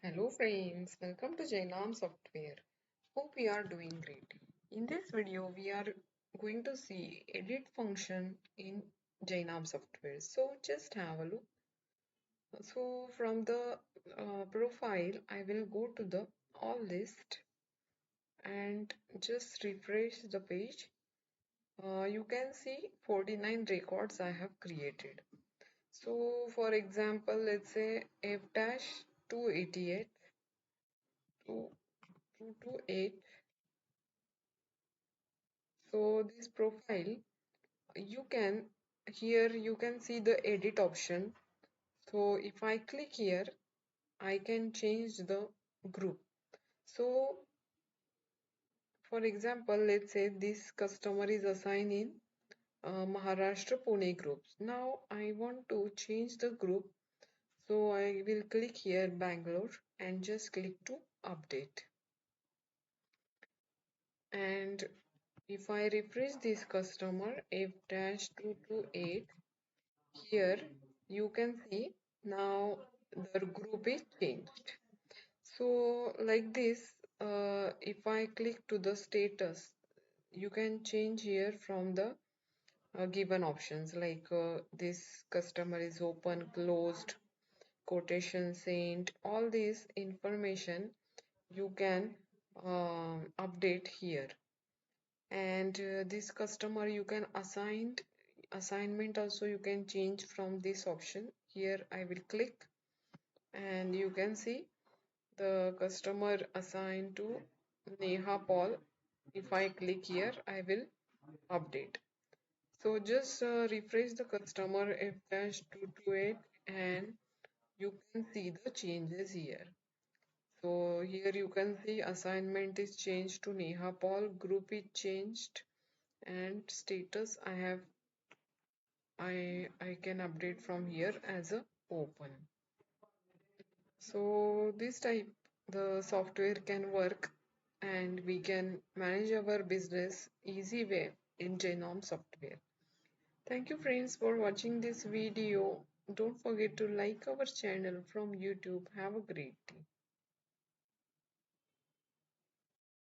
Hello friends, welcome to Jainam Software. Hope we are doing great. In this video, we are going to see edit function in Jainam Software. So just have a look. So from the profile, I will go to the all list and just refresh the page. You can see 49 records I have created. So for example, let's say F-288 to 228. So this profile, you can here you can see the edit option. So if I click here, I can change the group. So for example, let's say this customer is assigned in Maharashtra Pune groups. Now I want to change the group. So I will click here Bangalore and just click to update. And if I refresh this customer F-228, here you can see now the group is changed. So like this, if I click to the status, you can change here from the given options like this customer is open, closed, quotation sent, all this information you can update here. And this customer you can assignment also you can change from this option. Here I will click and you can see the customer assigned to Neha Paul. If I click here, I will update. So just refresh the customer F-228 and you can see the changes here. So here you can see assignment is changed to Neha Paul, group is changed, and status I can update from here as a open. So this type the software can work and we can manage our business easy way in Genome software. Thank you friends for watching this video. Don't forget to like our channel from YouTube. Have a great day.